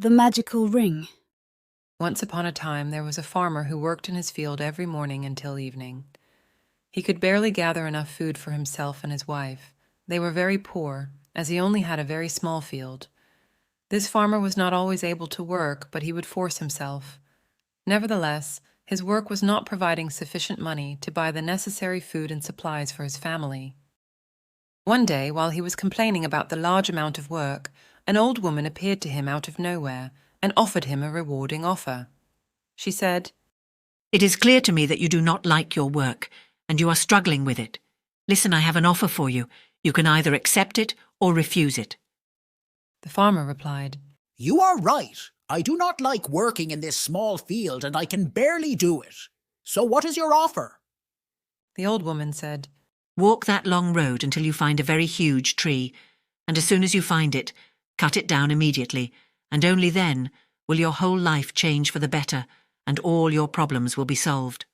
The magical ring. Once upon a time, there was a farmer who worked in his field every morning until evening. He could barely gather enough food for himself and his wife. They were very poor, as he only had a very small field. This farmer was not always able to work, but he would force himself. Nevertheless, his work was not providing sufficient money to buy the necessary food and supplies for his family. One day, while he was complaining about the large amount of work, an old woman appeared to him out of nowhere and offered him a rewarding offer. She said, "It is clear to me that you do not like your work, and you are struggling with it. Listen, I have an offer for you. You can either accept it or refuse it." The farmer replied, "You are right. I do not like working in this small field, and I can barely do it. So what is your offer?" The old woman said, "Walk that long road until you find a very huge tree, and as soon as you find it, cut it down immediately, and only then will your whole life change for the better, and all your problems will be solved."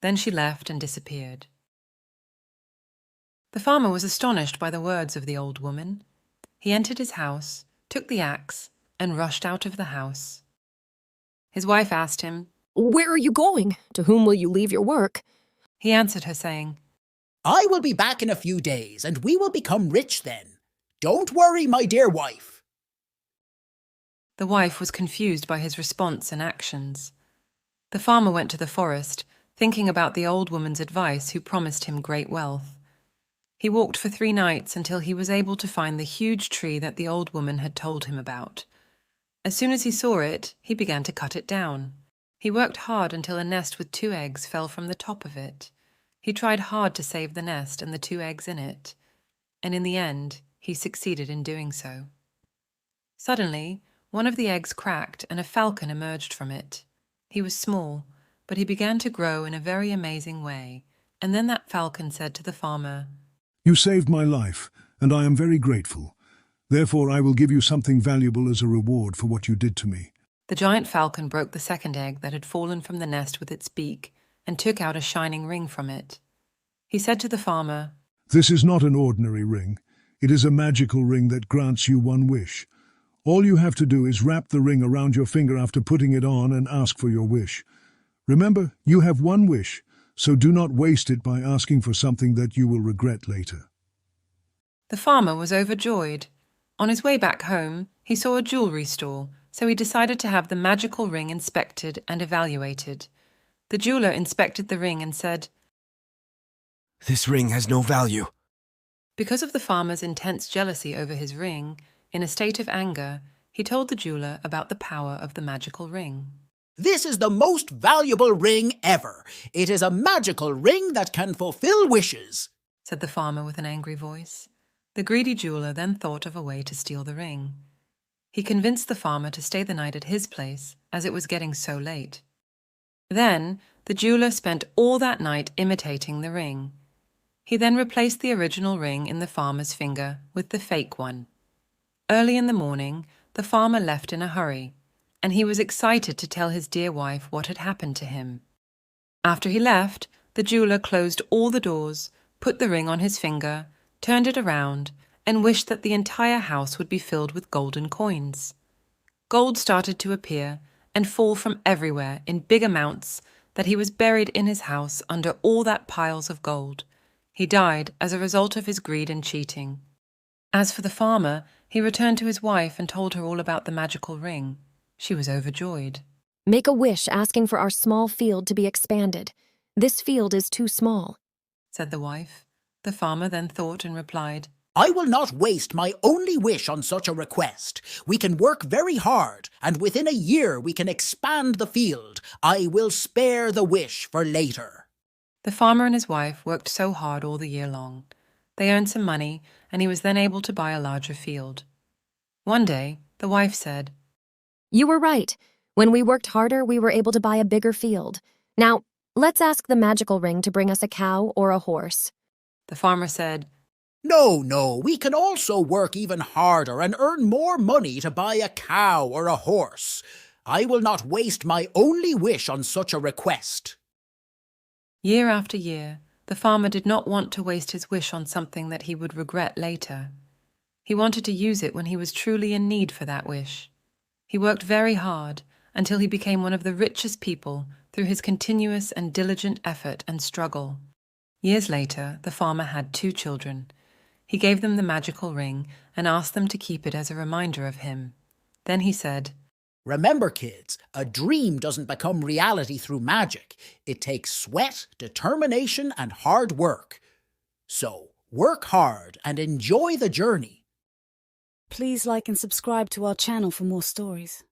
Then she left and disappeared. The farmer was astonished by the words of the old woman. He entered his house, took the axe, and rushed out of the house. His wife asked him, "Where are you going? To whom will you leave your work?" He answered her saying, "I will be back in a few days, and we will become rich then. Don't worry, my dear wife." The wife was confused by his response and actions. The farmer went to the forest, thinking about the old woman's advice who promised him great wealth. He walked for 3 nights until he was able to find the huge tree that the old woman had told him about. As soon as he saw it, he began to cut it down. He worked hard until a nest with 2 eggs fell from the top of it. He tried hard to save the nest and the 2 eggs in it, and in the end, he succeeded in doing so. Suddenly, one of the eggs cracked and a falcon emerged from it. He was small, but he began to grow in a very amazing way, and then that falcon said to the farmer, "You saved my life, and I am very grateful. Therefore I will give you something valuable as a reward for what you did to me." The giant falcon broke the second egg that had fallen from the nest with its beak and took out a shining ring from it. He said to the farmer, "This is not an ordinary ring. It is a magical ring that grants you one wish. All you have to do is wrap the ring around your finger after putting it on and ask for your wish. Remember, you have one wish, so do not waste it by asking for something that you will regret later." The farmer was overjoyed. On his way back home, he saw a jewelry store, so he decided to have the magical ring inspected and evaluated. The jeweler inspected the ring and said, "This ring has no value." Because of the farmer's intense jealousy over his ring, in a state of anger, he told the jeweler about the power of the magical ring. "This is the most valuable ring ever. It is a magical ring that can fulfill wishes," said the farmer with an angry voice. The greedy jeweler then thought of a way to steal the ring. He convinced the farmer to stay the night at his place, as it was getting so late. Then, the jeweler spent all that night imitating the ring. He then replaced the original ring in the farmer's finger with the fake one. Early in the morning, the farmer left in a hurry, and he was excited to tell his dear wife what had happened to him. After he left, the jeweler closed all the doors, put the ring on his finger, turned it around, and wished that the entire house would be filled with golden coins. Gold started to appear and fall from everywhere in big amounts that he was buried in his house under all that piles of gold. He died as a result of his greed and cheating. As for the farmer, he returned to his wife and told her all about the magical ring. She was overjoyed. "Make a wish asking for our small field to be expanded. This field is too small," said the wife. The farmer then thought and replied, "I will not waste my only wish on such a request. We can work very hard, and within a year we can expand the field. I will spare the wish for later." The farmer and his wife worked so hard all the year long. They earned some money, and he was then able to buy a larger field. One day, the wife said, "You were right. When we worked harder, we were able to buy a bigger field. Now, let's ask the magical ring to bring us a cow or a horse." The farmer said, No, we can also work even harder and earn more money to buy a cow or a horse. I will not waste my only wish on such a request." Year after year, the farmer did not want to waste his wish on something that he would regret later. He wanted to use it when he was truly in need for that wish. He worked very hard until he became one of the richest people through his continuous and diligent effort and struggle. Years later, the farmer had 2 children. He gave them the magical ring and asked them to keep it as a reminder of him. Then he said, Remember, kids, a dream doesn't become reality through magic. It takes sweat, determination, and hard work. So, work hard and enjoy the journey. Please like and subscribe to our channel for more stories.